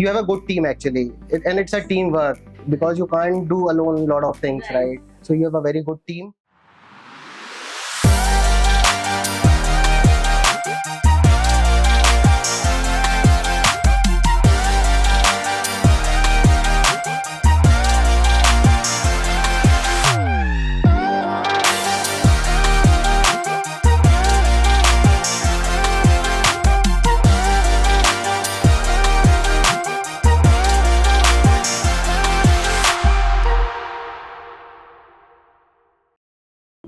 you have a good team actually, and it's a teamwork because you can't do alone a lot of things, right? So you have a very good team.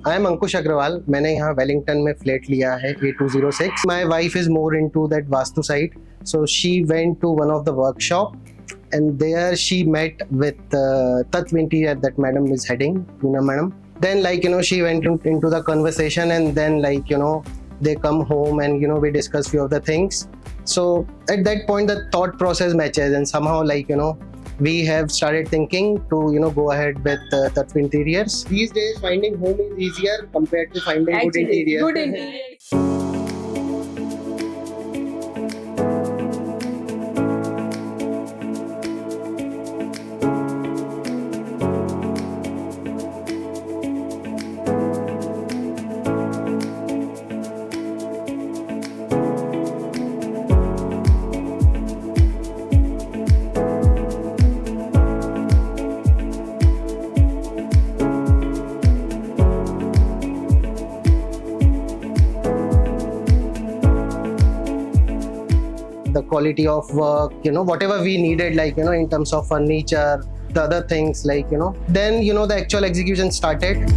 I am Ankush Agarwal. मैंने यहाँ Wellington में flat लिया है A206. My wife is more into that vastu side, so she went to one of the workshop and there she met with Tattva Interior that madam is heading, Poona madam. Then she went into the conversation, and then they come home and we discuss few of the things. So at that point the thought process matches, and somehow we have started thinking to go ahead with Tattva Interiors. These days finding home is easier compared to finding good interior. Good interior. The quality of work, whatever we needed, in terms of furniture, the other things, then the actual execution started.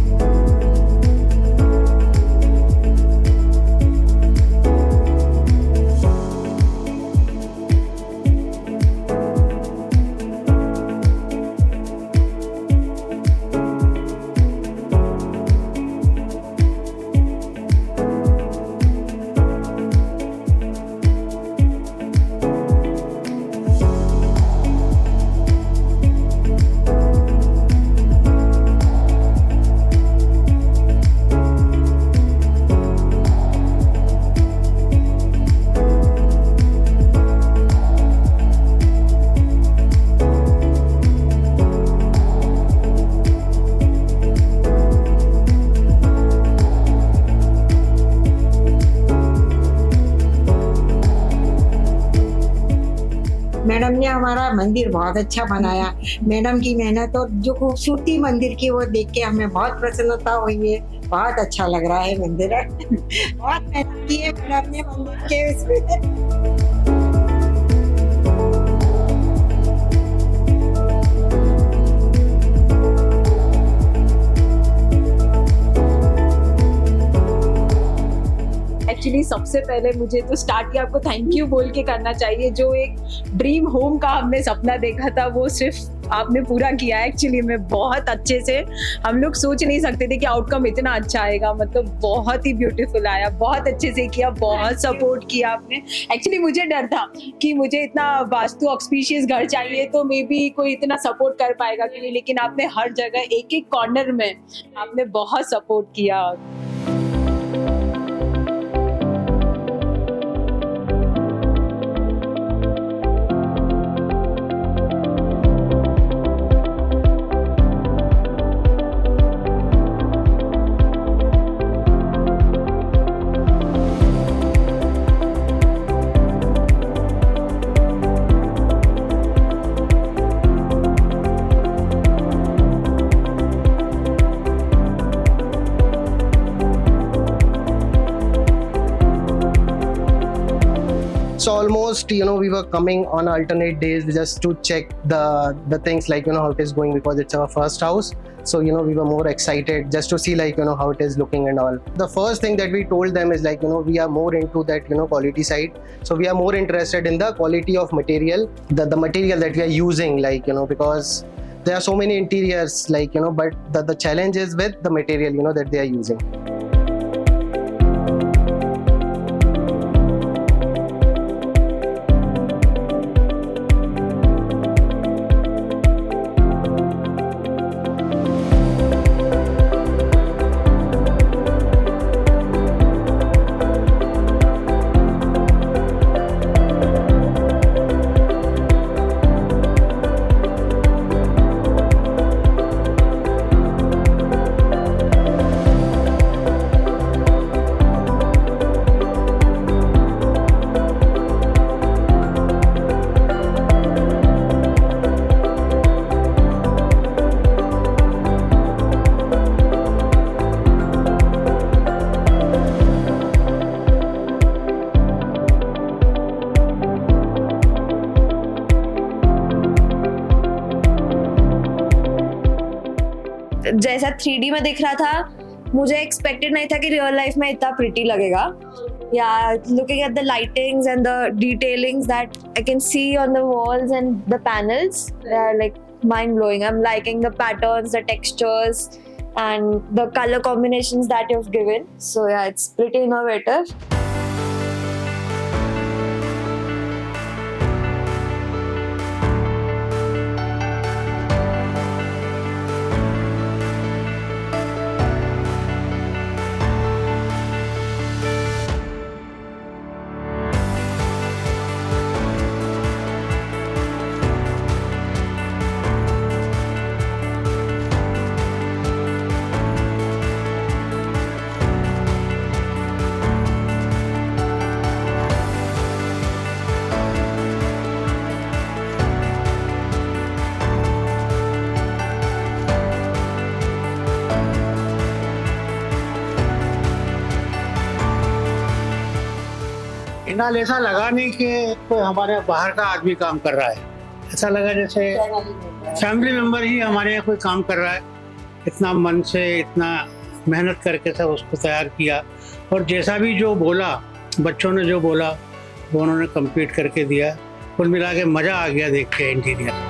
Madam ने हमारा मंदिर बहुत अच्छा बनाया. Madam की मेहनत और जो खूबसूरती मंदिर की वो देख के हमें बहुत प्रसन्नता हुई है. बहुत अच्छा लग रहा है मंदिर. बहुत मेहनत की है मैडम ने मंदिर के उसमें. एक्चुअली सबसे पहले मुझे तो स्टार्ट ही आपको थैंक यू बोल के करना चाहिए. जो एक ड्रीम होम का हमने सपना देखा था वो सिर्फ आपने पूरा किया. एक्चुअली में बहुत अच्छे से, हम लोग सोच नहीं सकते थे कि आउटकम इतना अच्छा आएगा. मतलब बहुत ही ब्यूटीफुल आया, बहुत अच्छे से किया, बहुत सपोर्ट किया आपने. एक्चुअली मुझे डर था कि मुझे इतना वास्तु ऑक्सपीशियस घर चाहिए तो मे बी कोई इतना सपोर्ट कर पाएगा कि नहीं, लेकिन आपने हर जगह एक एक कॉर्नर में आपने बहुत सपोर्ट किया. So almost we were coming on alternate days just to check the things how it is going, because it's our first house. So we were more excited just to see how it is looking and all. The first thing that we told them is we are more into that quality side. So we are more interested in the quality of material, the material that we are using, because there are so many interiors but the challenge is with the material that they are using. जैसा 3D में दिख रहा था मुझे expected नहीं था कि real life में इतना प्रिटी लगेगा. Yeah, looking at the lightings and the detailings that I can see on the walls and the panels, they are like mind blowing. I'm liking the patterns, the textures, and the color combinations that you've given. So yeah, it's pretty innovative. फिलहाल ऐसा लगा नहीं कि कोई हमारे बाहर का आदमी काम कर रहा है. ऐसा लगा जैसे फैमिली मेंबर ही हमारे यहाँ कोई काम कर रहा है. इतना मन से, इतना मेहनत करके सब उसको तैयार किया, और जैसा भी जो बोला, बच्चों ने जो बोला वो उन्होंने कंप्लीट करके दिया. कुल मिला के मज़ा आ गया देख के interior.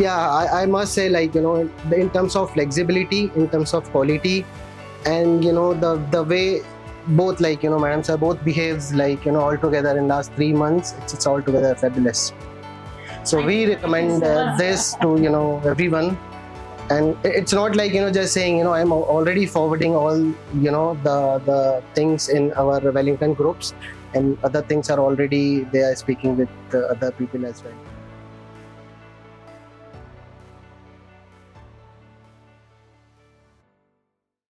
Yeah, I must say, like, in terms of flexibility, in terms of quality, and the way both, like, madam sir both behaves, like, all together in last 3 months, it's altogether fabulous. So we recommend this to everyone. And it's not like just saying I'm already forwarding all the things in our Wellington groups, and other things are already they are speaking with other people as well.